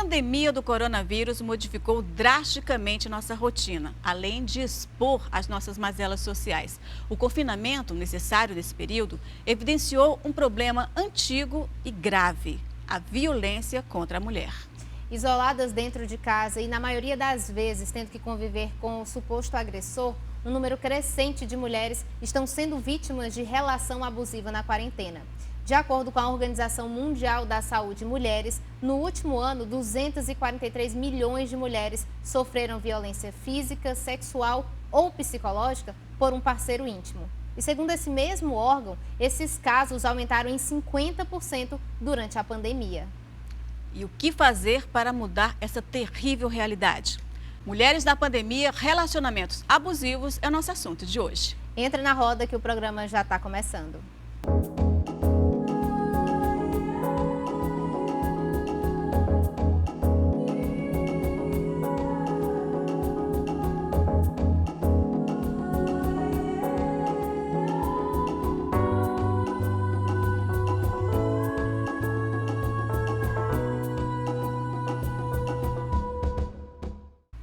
pandemia do coronavírus modificou drasticamente nossa rotina, além de expor as nossas mazelas sociais. O confinamento necessário nesse período evidenciou um problema antigo e grave: a violência contra a mulher. Isoladas dentro de casa e, na maioria das vezes, tendo que conviver com o suposto agressor, um número crescente de mulheres estão sendo vítimas de relação abusiva na quarentena. De acordo com a Organização Mundial da Saúde Mulheres, no último ano, 243 milhões de mulheres sofreram violência física, sexual ou psicológica por um parceiro íntimo. E segundo esse mesmo órgão, esses casos aumentaram em 50% durante a pandemia. E o que fazer para mudar essa terrível realidade? Mulheres na pandemia, relacionamentos abusivos é o nosso assunto de hoje. Entra na roda que o programa já está começando.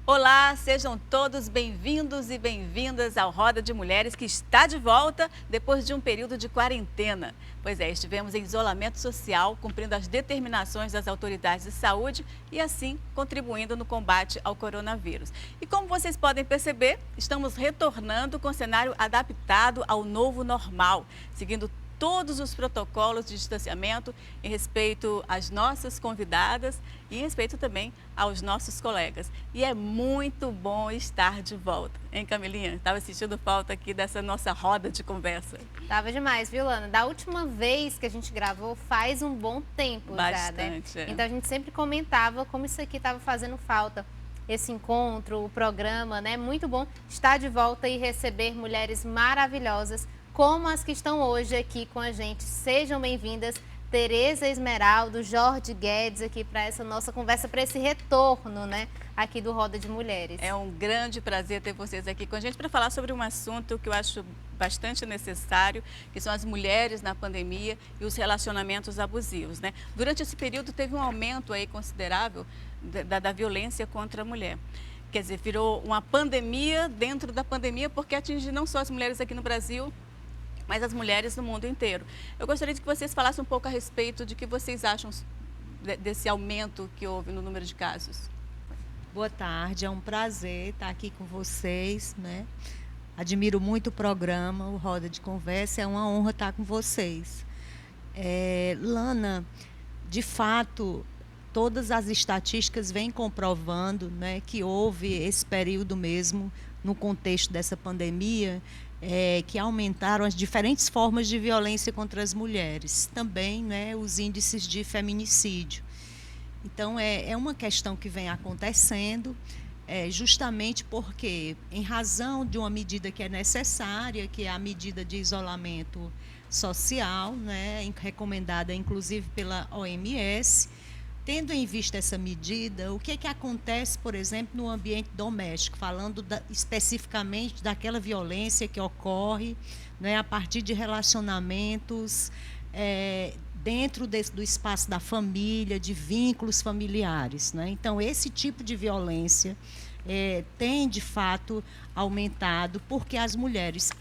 Olá, sejam todos bem-vindos e bem-vindas ao Roda de Mulheres, que está de volta depois de um período de quarentena. Pois é, estivemos em isolamento social, cumprindo as determinações das autoridades de saúde e assim contribuindo no combate ao coronavírus. E como vocês podem perceber, estamos retornando com o cenário adaptado ao novo normal, seguindo todos os protocolos de distanciamento em respeito às nossas convidadas e em respeito também aos nossos colegas. E é muito bom estar de volta, hein, Camilinha? Estava sentindo falta aqui dessa nossa roda de conversa. Tava demais, viu, Lana? Da última vez que a gente gravou faz um bom tempo. Bastante, já, né? é. Então a gente sempre comentava como isso aqui estava fazendo falta. Esse encontro, o programa, né? Muito bom estar de volta e receber mulheres maravilhosas como as que estão hoje aqui com a gente. Sejam bem-vindas, Tereza Esmeraldo, Jorge Guedes, aqui para essa nossa conversa, para esse retorno, né, aqui do Roda de Mulheres. É um grande prazer ter vocês aqui com a gente para falar sobre um assunto que eu acho bastante necessário, que são as mulheres na pandemia e os relacionamentos abusivos, né? Durante esse período teve um aumento aí considerável da violência contra a mulher. Quer dizer, virou uma pandemia dentro da pandemia, porque atinge não só as mulheres aqui no Brasil, mas as mulheres no mundo inteiro. Eu gostaria de que vocês falassem um pouco a respeito de que vocês acham desse aumento que houve no número de casos. Boa tarde, é um prazer estar aqui com vocês, né? Admiro muito o programa, o Roda de Conversa, é uma honra estar com vocês. Lana, de fato, todas as estatísticas vêm comprovando, né, que houve esse período mesmo, no contexto dessa pandemia, que aumentaram as diferentes formas de violência contra as mulheres, também, né, os índices de feminicídio. Então, é uma questão que vem acontecendo, justamente porque, em razão de uma medida que é necessária, que é a medida de isolamento social, né, recomendada inclusive pela OMS, tendo em vista essa medida, o que acontece, por exemplo, no ambiente doméstico, falando especificamente daquela violência que ocorre, né, a partir de relacionamentos dentro do espaço da família, de vínculos familiares, né? Então, esse tipo de violência tem, de fato, aumentado, porque as mulheres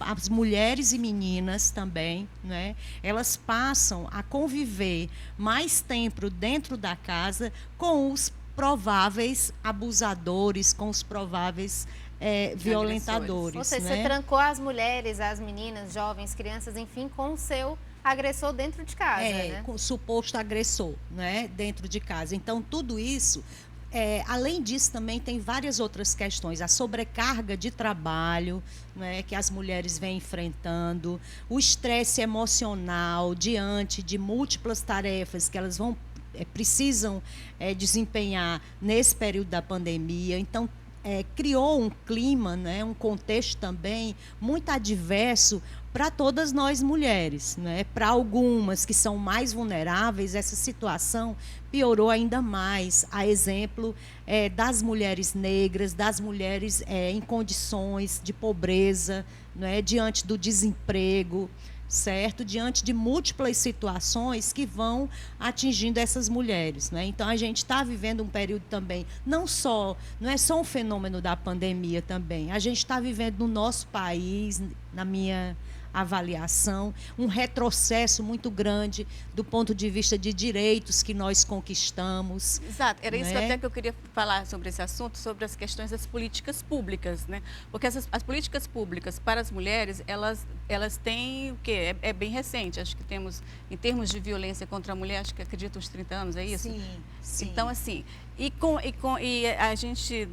e meninas também, né, elas passam a conviver mais tempo dentro da casa com os prováveis abusadores, com os prováveis violentadores. Ou seja, né? você trancou as mulheres, as meninas, jovens, crianças, enfim, com o seu agressor dentro de casa, né? Com o suposto agressor, né, dentro de casa. Então, tudo isso... além disso, também tem várias outras questões. A sobrecarga de trabalho, né, que as mulheres vêm enfrentando, o estresse emocional diante de múltiplas tarefas que elas precisam desempenhar nesse período da pandemia. Então, criou um clima, né, um contexto também muito adverso para todas nós mulheres, né? Para algumas que são mais vulneráveis, essa situação piorou ainda mais, a exemplo das mulheres negras, das mulheres em condições de pobreza, né? Diante do desemprego. certo? Diante de múltiplas situações que vão atingindo essas mulheres, né? Então, a gente está vivendo um período também, não é só um fenômeno da pandemia também, a gente está vivendo no nosso país, na minha avaliação, um retrocesso muito grande do ponto de vista de direitos que nós conquistamos. Exato, era isso né? até que eu queria falar sobre esse assunto, sobre as questões das políticas públicas, né? Porque as políticas públicas para as mulheres, elas têm o quê? É bem recente, acho que temos, em termos de violência contra a mulher, acho que acredito uns 30 anos, é isso? Sim. Então, assim, e a gente,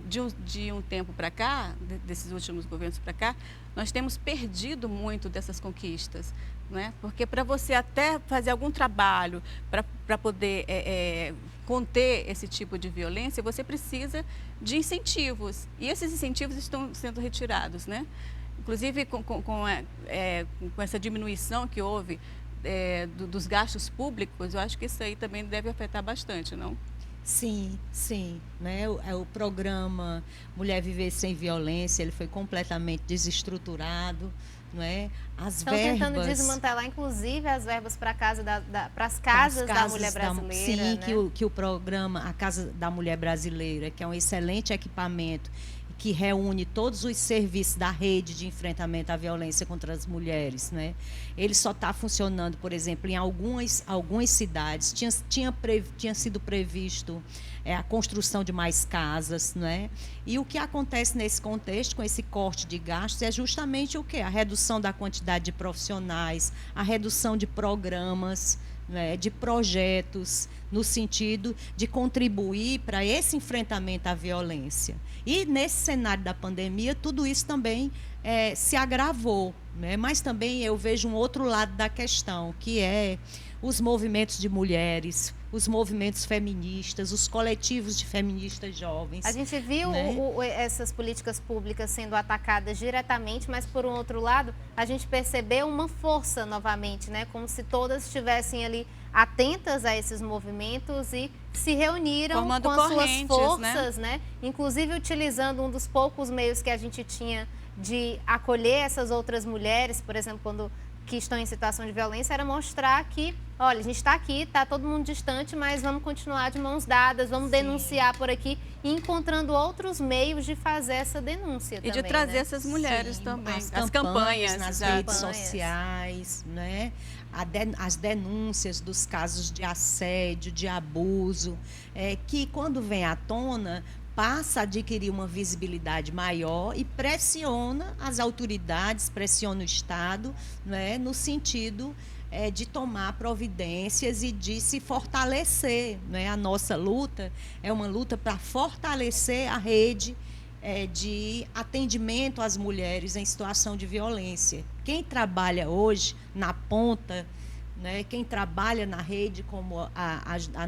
de um tempo para cá, desses últimos governos para cá, nós temos perdido muito dessas conquistas, né? Porque para você até fazer algum trabalho para poder conter esse tipo de violência, você precisa de incentivos. E esses incentivos estão sendo retirados, né? Inclusive com essa diminuição que houve dos gastos públicos, eu acho que isso aí também deve afetar bastante, não? Sim. Né? O programa Mulher Viver Sem Violência, ele foi completamente desestruturado. Não é? Estão tentando desmantelar, inclusive, as verbas para as casas da mulher brasileira. Sim, né? que o programa A Casa da Mulher Brasileira, que é um excelente equipamento, que reúne todos os serviços da rede de enfrentamento à violência contra as mulheres, né? Ele só está funcionando, por exemplo, em algumas cidades. Tinha sido previsto a construção de mais casas, né? E o que acontece nesse contexto, com esse corte de gastos, é justamente o quê? A redução da quantidade de profissionais, a redução de programas, né, de projetos, no sentido de contribuir para esse enfrentamento à violência. E, nesse cenário da pandemia, tudo isso também se agravou. Né? Mas também eu vejo um outro lado da questão, que é os movimentos de mulheres, os movimentos feministas, os coletivos de feministas jovens. A gente viu, né? Essas políticas públicas sendo atacadas diretamente, mas, por um outro lado, a gente percebeu uma força novamente, né? Como se todas estivessem ali atentas a esses movimentos e se reuniram formando com as suas forças, né? Inclusive utilizando um dos poucos meios que a gente tinha de acolher essas outras mulheres, por exemplo, que estão em situação de violência, era mostrar que, olha, a gente está aqui, está todo mundo distante, mas vamos continuar de mãos dadas, vamos denunciar por aqui, e encontrando outros meios de fazer essa denúncia também. E de trazer né? essas mulheres também, as campanhas nas redes sociais, né? As denúncias dos casos de assédio, de abuso, que quando vem à tona, passa a adquirir uma visibilidade maior e pressiona as autoridades, pressiona o Estado, né, no sentido de tomar providências e de se fortalecer. Né? A nossa luta é uma luta para fortalecer a rede de atendimento às mulheres em situação de violência. Quem trabalha hoje na ponta, né, quem trabalha na rede, como a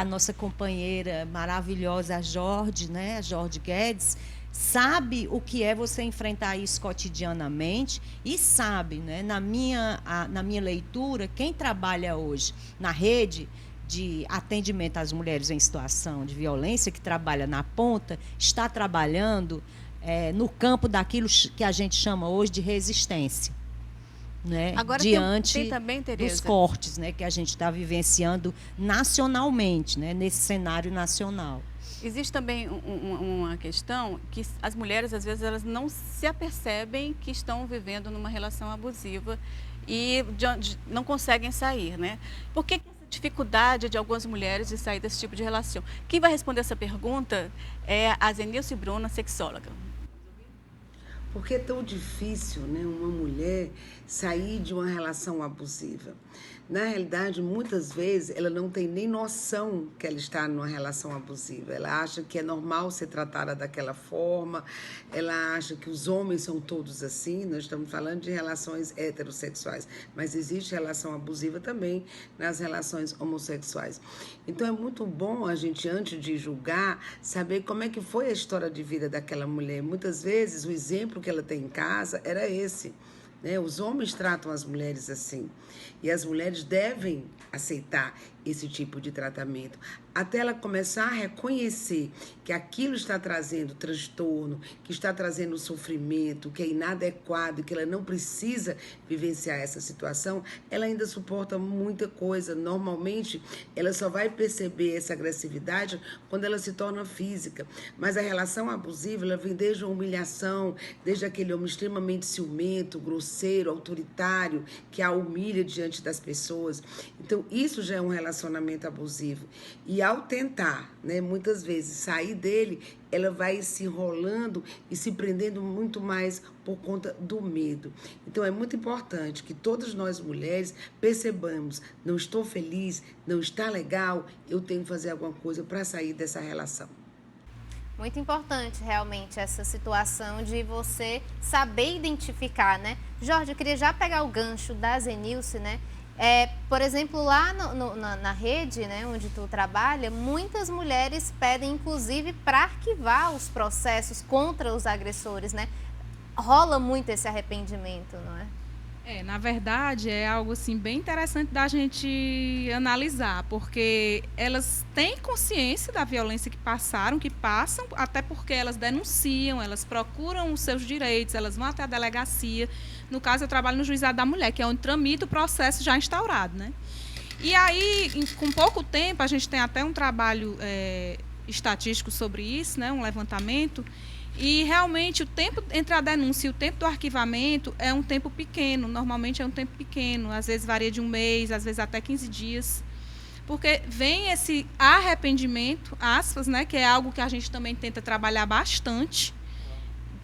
nossa companheira maravilhosa, a Jorge, né, a Jorge Guedes, sabe o que é você enfrentar isso cotidianamente e sabe, né, na minha leitura, quem trabalha hoje na rede de atendimento às mulheres em situação de violência, que trabalha na ponta, está trabalhando no campo daquilo que a gente chama hoje de resistência. Né, agora diante tem também, Tereza, dos cortes, né, que a gente está vivenciando nacionalmente, né, nesse cenário nacional. Existe também uma questão que as mulheres, às vezes, elas não se apercebem que estão vivendo numa relação abusiva e não conseguem sair, né? Por que essa dificuldade de algumas mulheres de sair desse tipo de relação? Quem vai responder essa pergunta é a Zenilce Bruna, sexóloga. Por que é tão difícil, né, uma mulher sair de uma relação abusiva? Na realidade, muitas vezes, ela não tem nem noção que ela está numa relação abusiva. Ela acha que é normal ser tratada daquela forma, ela acha que os homens são todos assim. Nós estamos falando de relações heterossexuais, mas existe relação abusiva também nas relações homossexuais. Então, é muito bom a gente, antes de julgar, saber como é que foi a história de vida daquela mulher. Muitas vezes, o exemplo que ela tem em casa era esse. Né? Os homens tratam as mulheres assim. E as mulheres devem aceitar esse tipo de tratamento, até ela começar a reconhecer que aquilo está trazendo transtorno, que está trazendo sofrimento, que é inadequado, que ela não precisa vivenciar essa situação, ela ainda suporta muita coisa. Normalmente, ela só vai perceber essa agressividade quando ela se torna física. Mas a relação abusiva, ela vem desde a humilhação, desde aquele homem extremamente ciumento, grosseiro, autoritário, que a humilha diante das pessoas. Então, isso já é um relacionamento abusivo. E ao tentar, né, muitas vezes, sair dele, ela vai se enrolando e se prendendo muito mais por conta do medo. Então, é muito importante que todas nós mulheres percebamos, não estou feliz, não está legal, eu tenho que fazer alguma coisa para sair dessa relação. Muito importante, realmente, essa situação de você saber identificar, né? Jorge, eu queria já pegar o gancho da Zenilce, né? Por exemplo, lá na rede, né, onde tu trabalha, muitas mulheres pedem, inclusive, para arquivar os processos contra os agressores, né? Rola muito esse arrependimento, não é? Na verdade, é algo assim bem interessante da gente analisar, porque elas têm consciência da violência que passaram, que passam, até porque elas denunciam, elas procuram os seus direitos, elas vão até a delegacia. No caso, eu trabalho no Juizado da Mulher, que é onde tramita o processo já instaurado, né? E aí, com pouco tempo, a gente tem até um trabalho estatístico sobre isso, né? Um levantamento. E realmente o tempo entre a denúncia e o tempo do arquivamento é um tempo pequeno, normalmente é um tempo pequeno, às vezes varia de um mês, às vezes até 15 dias, porque vem esse arrependimento, aspas, né, que é algo que a gente também tenta trabalhar bastante,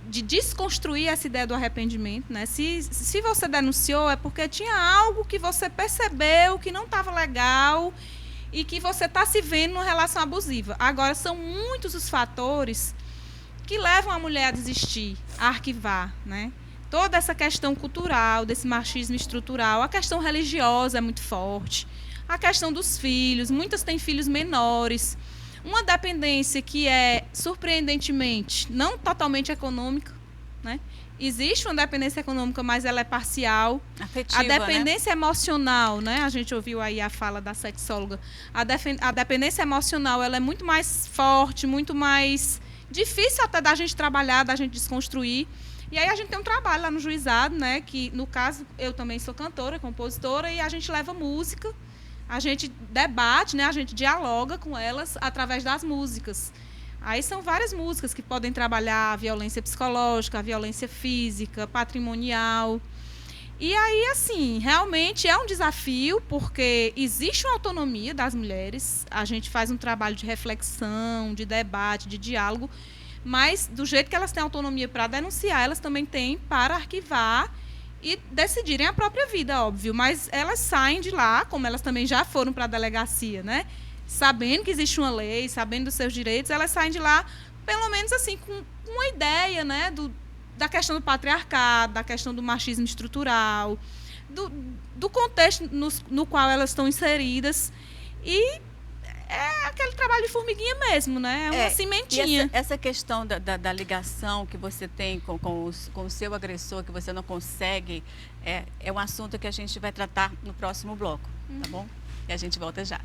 de desconstruir essa ideia do arrependimento, né? Se você denunciou é porque tinha algo que você percebeu que não estava legal e que você está se vendo numa relação abusiva. Agora, são muitos os fatores que levam a mulher a desistir, a arquivar, né? Toda essa questão cultural, desse machismo estrutural, a questão religiosa é muito forte, a questão dos filhos, muitas têm filhos menores, uma dependência que é, surpreendentemente, não totalmente econômica, né? Existe uma dependência econômica, mas ela é parcial. Afetiva, a dependência emocional, né? A gente ouviu aí a fala da sexóloga. A dependência emocional, ela é muito mais forte, muito mais difícil até da gente trabalhar, da gente desconstruir. E aí a gente tem um trabalho lá no juizado, né? Que, no caso, eu também sou cantora, compositora, e a gente leva música, a gente debate, né? A gente dialoga com elas através das músicas. Aí são várias músicas que podem trabalhar a violência psicológica, a violência física, patrimonial. E aí, assim, realmente é um desafio, porque existe uma autonomia das mulheres, a gente faz um trabalho de reflexão, de debate, de diálogo, mas do jeito que elas têm autonomia para denunciar, elas também têm para arquivar e decidirem a própria vida, óbvio, mas elas saem de lá, como elas também já foram para a delegacia, né? Sabendo que existe uma lei, sabendo dos seus direitos, elas saem de lá, pelo menos assim, com uma ideia, né, da questão do patriarcado, da questão do machismo estrutural, do contexto no qual elas estão inseridas. E é aquele trabalho de formiguinha mesmo, né? É uma cimentinha. E essa questão da ligação que você tem com o seu agressor, que você não consegue, é um assunto que a gente vai tratar no próximo bloco, tá bom? E a gente volta já.